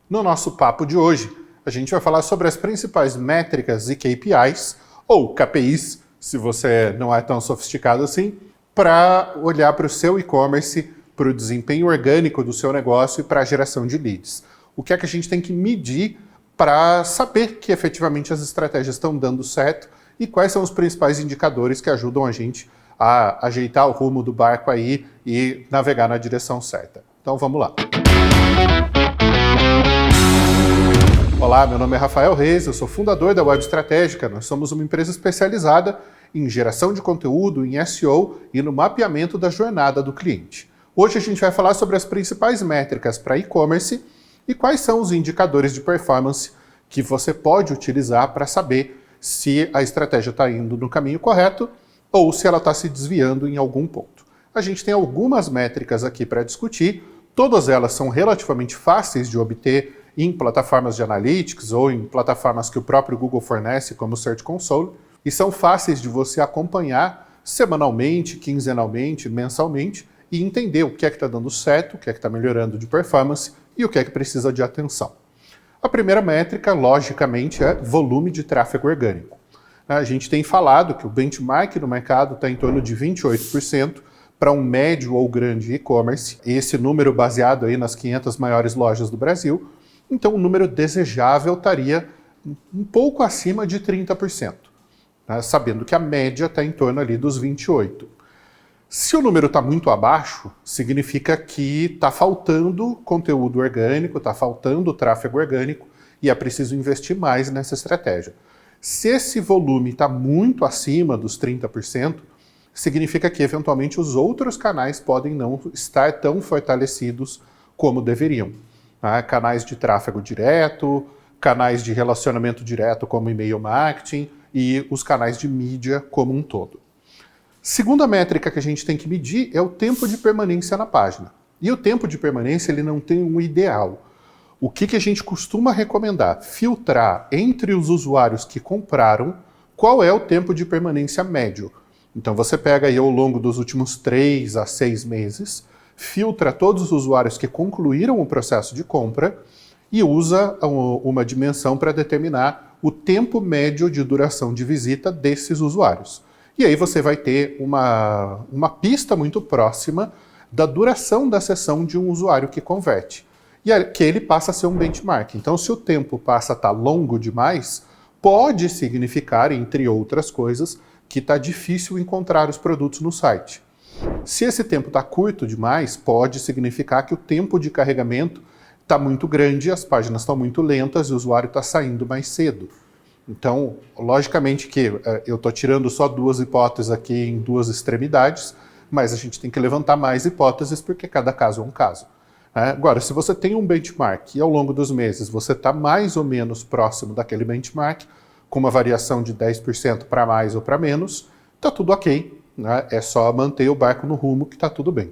No nosso papo de hoje, a gente vai falar sobre as principais métricas e KPIs, ou KPIs, se você não é tão sofisticado assim, para olhar para o seu e-commerce, para o desempenho orgânico do seu negócio e para a geração de leads. O que é que a gente tem que medir para saber que efetivamente as estratégias estão dando certo e quais são os principais indicadores que ajudam a gente a ajeitar o rumo do barco aí e navegar na direção certa. Então vamos lá. Olá, meu nome é Rafael Reis, eu sou fundador da Web Estratégica. Nós somos uma empresa especializada em geração de conteúdo, em SEO e no mapeamento da jornada do cliente. Hoje a gente vai falar sobre as principais métricas para e-commerce e quais são os indicadores de performance que você pode utilizar para saber se a estratégia está indo no caminho correto ou se ela está se desviando em algum ponto. A gente tem algumas métricas aqui para discutir, todas elas são relativamente fáceis de obter em plataformas de analytics ou em plataformas que o próprio Google fornece, como o Search Console, e são fáceis de você acompanhar semanalmente, quinzenalmente, mensalmente e entender o que é que está dando certo, o que é que está melhorando de performance e o que é que precisa de atenção. A primeira métrica, logicamente, é volume de tráfego orgânico. A gente tem falado que o benchmark no mercado está em torno de 28% para um médio ou grande e-commerce, esse número baseado aí nas 500 maiores lojas do Brasil. Então o número desejável estaria um pouco acima de 30%, né? Sabendo que a média está em torno ali dos 28%. Se o número está muito abaixo, significa que está faltando conteúdo orgânico, está faltando tráfego orgânico e é preciso investir mais nessa estratégia. Se esse volume está muito acima dos 30%, significa que eventualmente os outros canais podem não estar tão fortalecidos como deveriam. Canais de tráfego direto, canais de relacionamento direto como e-mail marketing e os canais de mídia como um todo. Segunda métrica que a gente tem que medir é o tempo de permanência na página. E o tempo de permanência ele não tem um ideal. O que a gente costuma recomendar? Filtrar entre os usuários que compraram qual é o tempo de permanência médio. Então você pega aí ao longo dos últimos 3 a 6 meses, filtra todos os usuários que concluíram o processo de compra e usa uma dimensão para determinar o tempo médio de duração de visita desses usuários. E aí você vai ter uma pista muito próxima da duração da sessão de um usuário que converte. E que ele passa a ser um benchmark. Então, se o tempo passa a estar longo demais, pode significar, entre outras coisas, que está difícil encontrar os produtos no site. Se esse tempo está curto demais, pode significar que o tempo de carregamento está muito grande, as páginas estão muito lentas e o usuário está saindo mais cedo. Então, logicamente que eu estou tirando só 2 hipóteses aqui em 2 extremidades, mas a gente tem que levantar mais hipóteses porque cada caso é um caso. Agora, se você tem um benchmark e ao longo dos meses você está mais ou menos próximo daquele benchmark, com uma variação de 10% para mais ou para menos, está tudo ok. É só manter o barco no rumo que está tudo bem.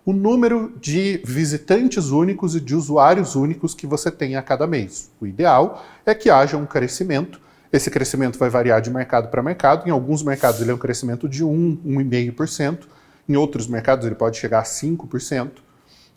O número de visitantes únicos e de usuários únicos que você tem a cada mês. O ideal é que haja um crescimento. Esse crescimento vai variar de mercado para mercado. Em alguns mercados ele é um crescimento de 1,5%. Em outros mercados ele pode chegar a 5%.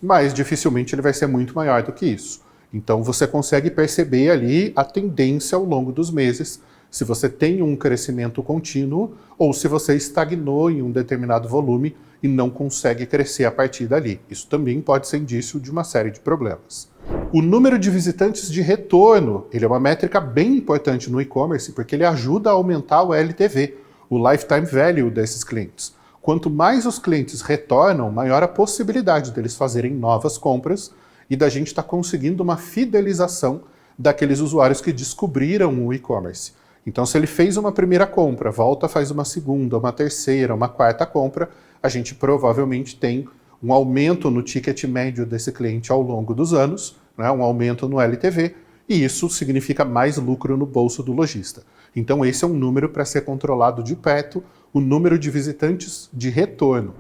Mas dificilmente ele vai ser muito maior do que isso. Então você consegue perceber ali a tendência ao longo dos meses, se você tem um crescimento contínuo ou se você estagnou em um determinado volume e não consegue crescer a partir dali. Isso também pode ser indício de uma série de problemas. O número de visitantes de retorno, ele é uma métrica bem importante no e-commerce porque ele ajuda a aumentar o LTV, o Lifetime Value desses clientes. Quanto mais os clientes retornam, maior a possibilidade deles fazerem novas compras e da gente estar conseguindo uma fidelização daqueles usuários que descobriram o e-commerce. Então, se ele fez uma primeira compra, volta, faz uma segunda, uma terceira, uma quarta compra, a gente provavelmente tem um aumento no ticket médio desse cliente ao longo dos anos, né, um aumento no LTV, e isso significa mais lucro no bolso do lojista. Então, esse é um número para ser controlado de perto, o número de visitantes de retorno.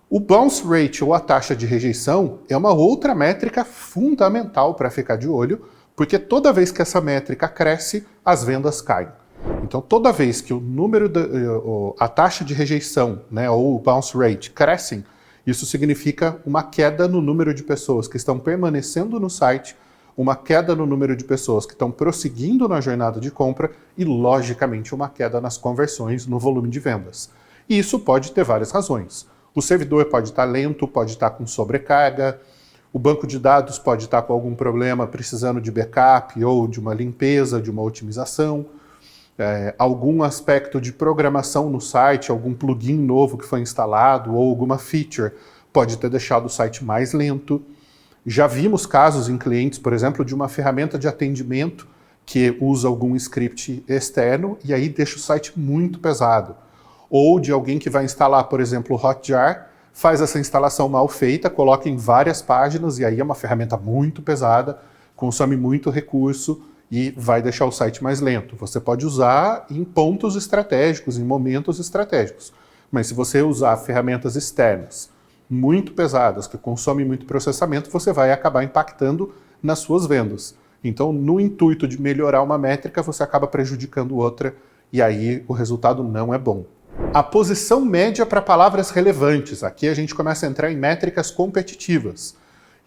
O bounce rate, ou a taxa de rejeição, é uma outra métrica fundamental para ficar de olho, porque toda vez que essa métrica cresce, as vendas caem. Então, toda vez que a taxa de rejeição, né, ou o bounce rate crescem, isso significa uma queda no número de pessoas que estão permanecendo no site, uma queda no número de pessoas que estão prosseguindo na jornada de compra e, logicamente, uma queda nas conversões, no volume de vendas. E isso pode ter várias razões. O servidor pode estar lento, pode estar com sobrecarga, o banco de dados pode estar com algum problema precisando de backup ou de uma limpeza, de uma otimização, algum aspecto de programação no site, algum plugin novo que foi instalado ou alguma feature pode ter deixado o site mais lento. Já vimos casos em clientes, por exemplo, de uma ferramenta de atendimento que usa algum script externo e aí deixa o site muito pesado. Ou de alguém que vai instalar, por exemplo, o Hotjar, faz essa instalação mal feita, coloca em várias páginas e aí é uma ferramenta muito pesada, consome muito recurso e vai deixar o site mais lento. Você pode usar em pontos estratégicos, em momentos estratégicos. Mas se você usar ferramentas externas muito pesadas, que consomem muito processamento, você vai acabar impactando nas suas vendas. Então, no intuito de melhorar uma métrica, você acaba prejudicando outra e aí o resultado não é bom. A posição média para palavras relevantes. Aqui a gente começa a entrar em métricas competitivas.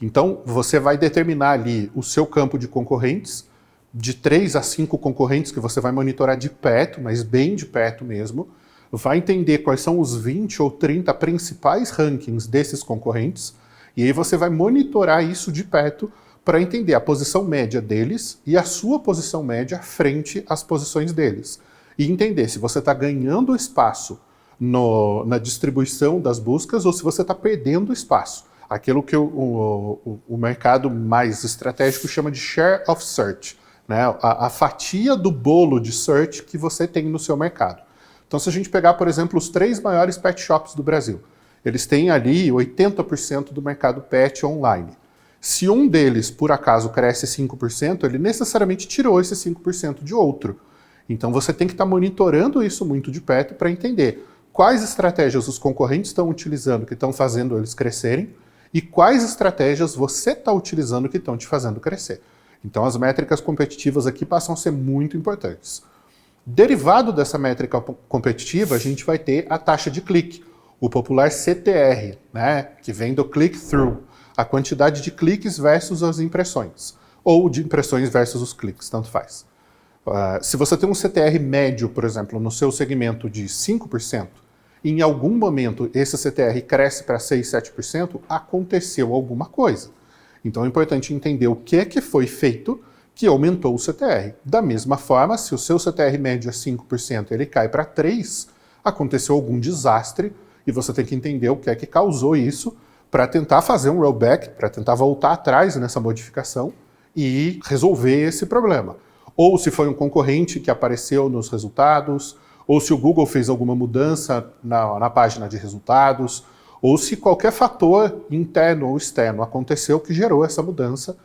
Então, você vai determinar ali o seu campo de concorrentes, de 3 a 5 concorrentes que você vai monitorar de perto, mas bem de perto mesmo, vai entender quais são os 20 ou 30 principais rankings desses concorrentes, e aí você vai monitorar isso de perto para entender a posição média deles e a sua posição média frente às posições deles. E entender se você está ganhando espaço na distribuição das buscas ou se você está perdendo espaço. Aquilo que o mercado mais estratégico chama de share of search, né? A fatia do bolo de search que você tem no seu mercado. Então, se a gente pegar, por exemplo, os 3 maiores pet shops do Brasil, eles têm ali 80% do mercado pet online. Se um deles, por acaso, cresce 5%, ele necessariamente tirou esse 5% de outro. Então você tem que estar monitorando isso muito de perto para entender quais estratégias os concorrentes estão utilizando que estão fazendo eles crescerem e quais estratégias você está utilizando que estão te fazendo crescer. Então as métricas competitivas aqui passam a ser muito importantes. Derivado dessa métrica competitiva, a gente vai ter a taxa de clique, o popular CTR, né, que vem do click-through, a quantidade de cliques versus as impressões, ou de impressões versus os cliques, tanto faz. Se você tem um CTR médio, por exemplo, no seu segmento de 5%, e em algum momento esse CTR cresce para 6, 7%, aconteceu alguma coisa. Então é importante entender o que foi feito que aumentou o CTR. Da mesma forma, se o seu CTR médio é 5%, ele cai para 3%, aconteceu algum desastre e você tem que entender o que é que causou isso para tentar fazer um rollback, para tentar voltar atrás nessa modificação e resolver esse problema. Ou se foi um concorrente que apareceu nos resultados, ou se o Google fez alguma mudança na página de resultados, ou se qualquer fator interno ou externo aconteceu que gerou essa mudança.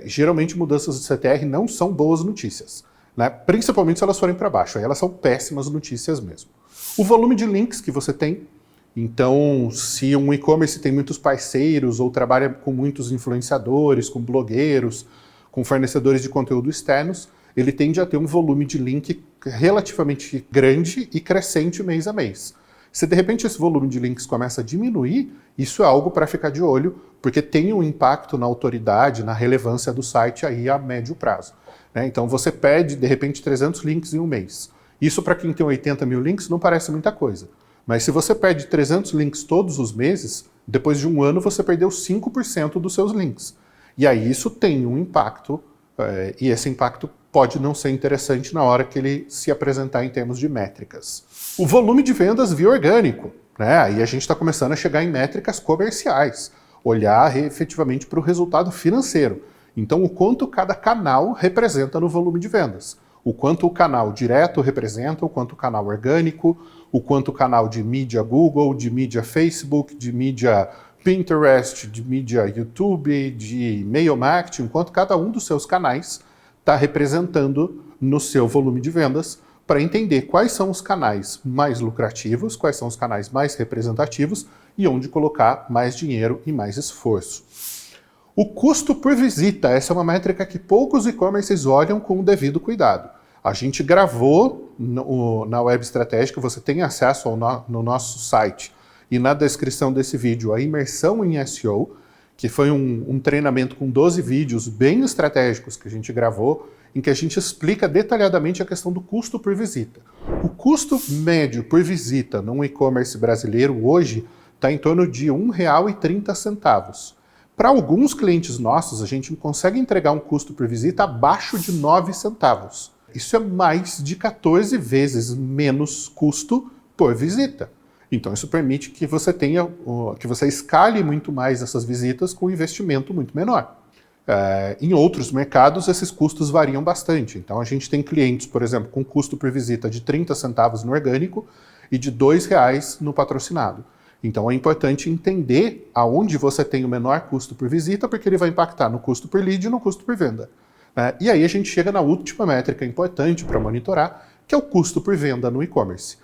Geralmente mudanças de CTR não são boas notícias, né? Principalmente se elas forem para baixo, aí elas são péssimas notícias mesmo. O volume de links que você tem, então se um e-commerce tem muitos parceiros ou trabalha com muitos influenciadores, com blogueiros, com fornecedores de conteúdo externos, ele tende a ter um volume de link relativamente grande e crescente mês a mês. Se de repente esse volume de links começa a diminuir, isso é algo para ficar de olho, porque tem um impacto na autoridade, na relevância do site aí a médio prazo, né? Então você perde de repente 300 links em um mês. Isso para quem tem 80 mil links não parece muita coisa. Mas se você perde 300 links todos os meses, depois de um ano você perdeu 5% dos seus links. E aí isso tem um impacto, e esse impacto pode não ser interessante na hora que ele se apresentar em termos de métricas. O volume de vendas via orgânico, né? Aí a gente está começando a chegar em métricas comerciais, olhar efetivamente para o resultado financeiro. Então, o quanto cada canal representa no volume de vendas. O quanto o canal direto representa, o quanto o canal orgânico, o quanto o canal de mídia Google, de mídia Facebook, de mídia Pinterest, de mídia YouTube, de e-mail marketing, enquanto cada um dos seus canais está representando no seu volume de vendas, para entender quais são os canais mais lucrativos, quais são os canais mais representativos e onde colocar mais dinheiro e mais esforço. O custo por visita, essa é uma métrica que poucos e-commerces olham com o devido cuidado. A gente gravou na Web Estratégica, você tem acesso no nosso site e na descrição desse vídeo a imersão em SEO, que foi um treinamento com 12 vídeos bem estratégicos que a gente gravou, em que a gente explica detalhadamente a questão do custo por visita. O custo médio por visita num e-commerce brasileiro hoje está em torno de R$ 1,30. Para alguns clientes nossos, a gente consegue entregar um custo por visita abaixo de 9 centavos. Isso é mais de 14 vezes menos custo por visita. Então isso permite que você escale muito mais essas visitas com um investimento muito menor. Em outros mercados, esses custos variam bastante. Então a gente tem clientes, por exemplo, com custo por visita de 30 centavos no orgânico e de R$ 2,00 no patrocinado. Então é importante entender aonde você tem o menor custo por visita, porque ele vai impactar no custo por lead e no custo por venda. E aí a gente chega na última métrica importante para monitorar, que é o custo por venda no e-commerce.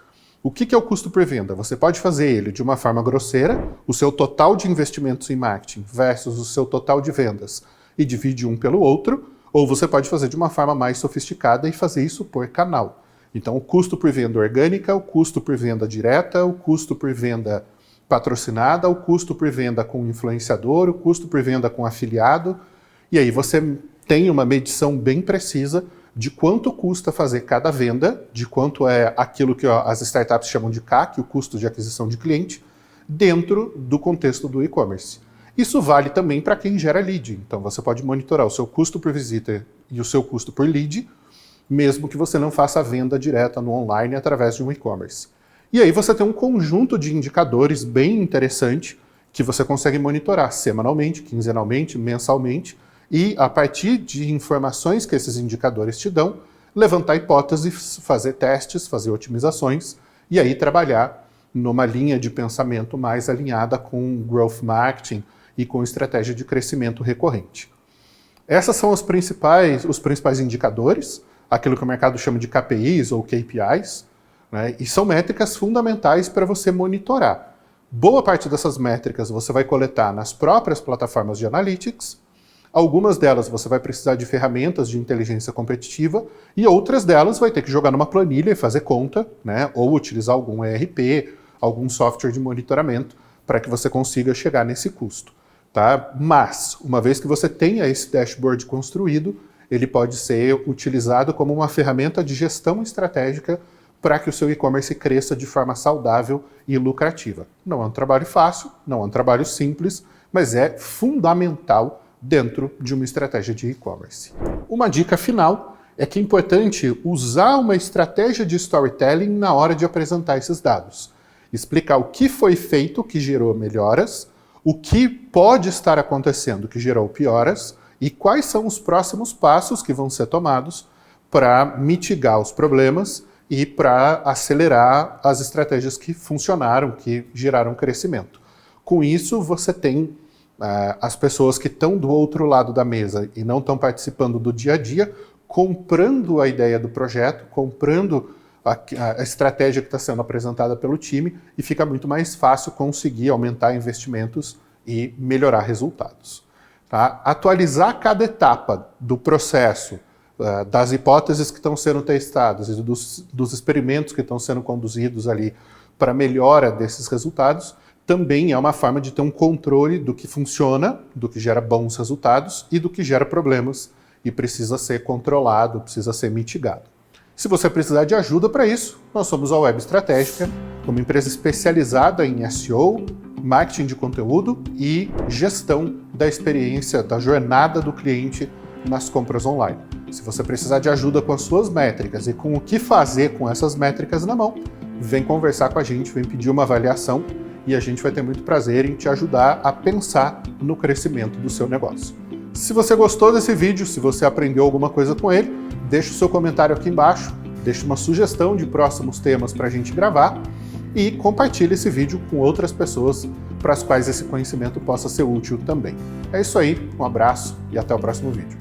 O que é o custo por venda? Você pode fazer ele de uma forma grosseira, o seu total de investimentos em marketing versus o seu total de vendas, e divide um pelo outro, ou você pode fazer de uma forma mais sofisticada e fazer isso por canal. Então o custo por venda orgânica, o custo por venda direta, o custo por venda patrocinada, o custo por venda com influenciador, o custo por venda com afiliado, e aí você tem uma medição bem precisa de quanto custa fazer cada venda, de quanto é aquilo que as startups chamam de CAC, o custo de aquisição de cliente, dentro do contexto do e-commerce. Isso vale também para quem gera lead. Então você pode monitorar o seu custo por visita e o seu custo por lead, mesmo que você não faça a venda direta no online através de um e-commerce. E aí você tem um conjunto de indicadores bem interessante que você consegue monitorar semanalmente, quinzenalmente, mensalmente, e a partir de informações que esses indicadores te dão, levantar hipóteses, fazer testes, fazer otimizações e aí trabalhar numa linha de pensamento mais alinhada com growth marketing e com estratégia de crescimento recorrente. Essas são os principais indicadores, aquilo que o mercado chama de KPIs ou KPIs, né? E são métricas fundamentais para você monitorar. Boa parte dessas métricas você vai coletar nas próprias plataformas de analytics. Algumas delas você vai precisar de ferramentas de inteligência competitiva e outras delas vai ter que jogar numa planilha e fazer conta, né? Ou utilizar algum ERP, algum software de monitoramento para que você consiga chegar nesse custo. Tá? Mas, uma vez que você tenha esse dashboard construído, ele pode ser utilizado como uma ferramenta de gestão estratégica para que o seu e-commerce cresça de forma saudável e lucrativa. Não é um trabalho fácil, não é um trabalho simples, mas é fundamental dentro de uma estratégia de e-commerce. Uma dica final é que é importante usar uma estratégia de storytelling na hora de apresentar esses dados. Explicar o que foi feito que gerou melhoras, o que pode estar acontecendo que gerou pioras e quais são os próximos passos que vão ser tomados para mitigar os problemas e para acelerar as estratégias que funcionaram, que geraram crescimento. Com isso, você tem as pessoas que estão do outro lado da mesa e não estão participando do dia a dia, comprando a ideia do projeto, comprando a estratégia que está sendo apresentada pelo time e fica muito mais fácil conseguir aumentar investimentos e melhorar resultados. Tá? Atualizar cada etapa do processo, das hipóteses que estão sendo testadas e dos experimentos que estão sendo conduzidos ali para melhora desses resultados, também é uma forma de ter um controle do que funciona, do que gera bons resultados e do que gera problemas e precisa ser controlado, precisa ser mitigado. Se você precisar de ajuda para isso, nós somos a Web Estratégica, uma empresa especializada em SEO, marketing de conteúdo e gestão da experiência, da jornada do cliente nas compras online. Se você precisar de ajuda com as suas métricas e com o que fazer com essas métricas na mão, vem conversar com a gente, vem pedir uma avaliação e a gente vai ter muito prazer em te ajudar a pensar no crescimento do seu negócio. Se você gostou desse vídeo, se você aprendeu alguma coisa com ele, deixa o seu comentário aqui embaixo, deixa uma sugestão de próximos temas para a gente gravar e compartilhe esse vídeo com outras pessoas para as quais esse conhecimento possa ser útil também. É isso aí, um abraço e até o próximo vídeo.